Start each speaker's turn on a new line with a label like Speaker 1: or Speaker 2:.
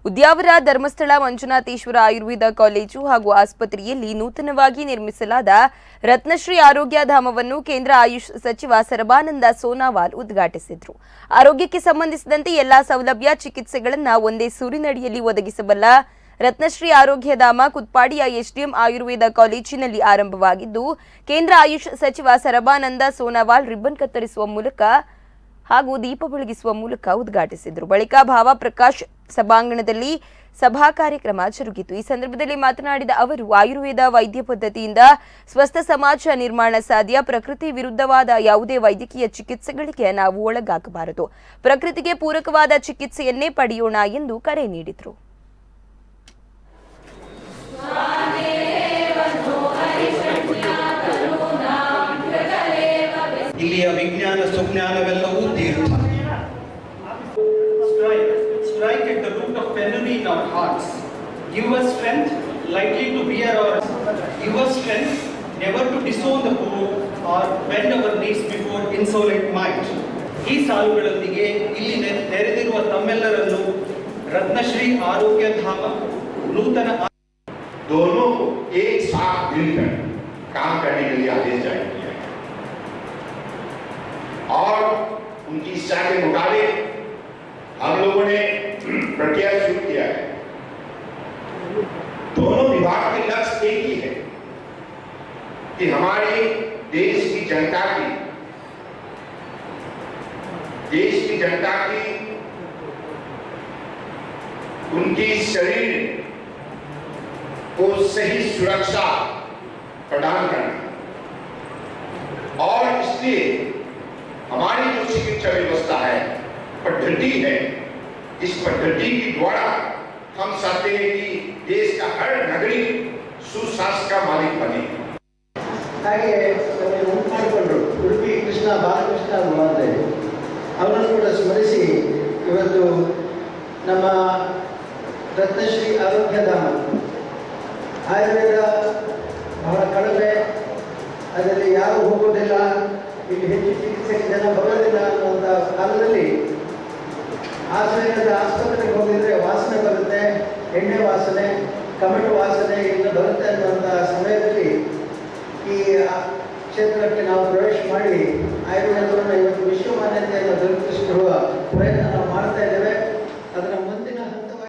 Speaker 1: Udyavara Dharmasthala Manjunatheshwara Ayurveda college ಹಾಗೂ ಆಸ್ಪತ್ರೆಯಲ್ಲಿ ನೂತನವಾಗಿ ನಿರ್ಮಿಸಲಾದ ರತ್ನಶ್ರೀ ಆರೋಗ್ಯ ಧಾಮವನ್ನು ಕೇಂದ್ರ ಆಯುಷ್ ಸಚಿವ ಸರ್ಬಾನಂದ ಸೋನಾವಾಲ್ ಉದ್ಘಾಟಿಸಿದರು. ಆರೋಗ್ಯಕ್ಕೆ ಸಂಬಂಧಿಸಿದಂತೆ ಎಲ್ಲಾ ಸೌಲಭ್ಯ ಚಿಕಿತ್ಸೆಗಳನ್ನು ಒಂದೇ ಸೂರಿನಡಿಯಲ್ಲಿ ಒದಗಿಸಬಲ್ಲ ರತ್ನಶ್ರೀ ಆರೋಗ್ಯ ಧಾಮ ಕುತ್ಪಾಡಿಯ ಎಸ್ಡಿಎಂ ಆಯುರ್ವೇದ ಕಾಲೇಜಿನಲ್ಲಿ ಆರಂಭವಾಗಿದ್ದು, ಕೇಂದ್ರ ಆಯುಷ್ ಸಚಿವ ಸರ್ಬಾನಂದ ಸೋನಾವಾಲ್ ರಿಬ್ಬನ್ ಕತ್ತರಿಸುವ ಮೂಲಕ ಹಾಗೂ ದೀಪ ಬೆಳಗಿಸುವ ಮೂಲಕ ಉದ್ಘಾಟಿಸಿದರು. ಬಳಿಕ ಭಾವ ಪ್ರಕಾಶ್ ಸಭಾಂಗಣದಲ್ಲಿ ಸಭಾ ಕಾರ್ಯಕ್ರಮ ಜರುಗಿತು. ಈ ಸಂದರ್ಭದಲ್ಲಿ ಮಾತನಾಡಿದ ಅವರು, ಆಯುರ್ವೇದ ವೈದ್ಯ ಪದ್ಧತಿಯಿಂದ ಸ್ವಸ್ಥ ಸಮಾಜ ನಿರ್ಮಾಣ ಸಾಧ್ಯ. ಪ್ರಕೃತಿ ವಿರುದ್ಧವಾದ ಯಾವುದೇ ವೈದ್ಯಕೀಯ ಚಿಕಿತ್ಸೆಗಳಿಗೆ ನಾವು ಒಳಗಾಗಬಾರದು. ಪ್ರಕೃತಿಗೆ ಪೂರಕವಾದ ಚಿಕಿತ್ಸೆಯನ್ನೇ ಪಡೆಯೋಣ ಎಂದು ಕರೆ ನೀಡಿದರು.
Speaker 2: ಇಲ್ಲಿಯ ವಿಜ್ಞಾನ ಸುಜ್ಞಾನವೆಲ್ಲವೂ ತೀರ್ಥ. Strike at the root of penury in our hearts. Give us strength lightly to bear our. Give us strength never to disown the poor or bend our knees before insolent might. ಈ ಸಾಲುಗಳೊಂದಿಗೆ ಇಲ್ಲಿ ನೆರೆದಿರುವ ತಮ್ಮೆಲ್ಲರನ್ನು ರತ್ನಶ್ರೀ ಆರೋಗ್ಯ ಧಾಮ ನೂತನ
Speaker 3: दोनों को एक साथ मिलकर काम करने के लिए आदेश जारी किया और उनकी इच्छा के मुताबिक हम लोगों ने प्रक्रिया शुरू किया है। दोनों विभाग के लक्ष्य एक ही है कि हमारे देश की जनता की उनकी शरीर को सही सुरक्षा प्रदान करना और इसलिए हमारी जो चिकित्सा व्यवस्था है, पद्धति है, इस पद्धति के द्वारा हम चाहते हैं कि देश का हर नागरिक सुस्वास्थ्य का मालिक बने।
Speaker 4: ಹಾಗೆ ಮಾಡಿಕೊಂಡು ಉಡುಪಿ ಕೃಷ್ಣ ಬಾಲಕೃಷ್ಣ ಮಹಾದೇವ್ ಅವರನ್ನು ಕೂಡ ಸ್ಮರಿಸಿ ಇವತ್ತು ನಮ್ಮ ರತ್ನಶ್ರೀ ಆರೋಗ್ಯ ಧಾಮ ಆಯುರ್ವೇದ ಬಹಳ ಕಡಿಮೆ, ಅದರಲ್ಲಿ ಯಾರು ಹೋಗೋದಿಲ್ಲ, ಇಲ್ಲಿ ಹೆಚ್ಚು ಚಿಕಿತ್ಸೆಗೆ ಜನ ಬರೋದಿಲ್ಲ ಅನ್ನುವಂಥ ಕಾಲದಲ್ಲಿ ಆಸ್ಪತ್ರೆಗೆ ಹೋಗಿದ್ರೆ ವಾಸನೆ ಬರುತ್ತೆ, ಎಣ್ಣೆ ವಾಸನೆ, ಕಮೆಂಟ್ ವಾಸನೆ ಎಲ್ಲ ಬರುತ್ತೆ ಅನ್ನುವಂಥ ಸಮಯದಲ್ಲಿ ಈ ಕ್ಷೇತ್ರಕ್ಕೆ ನಾವು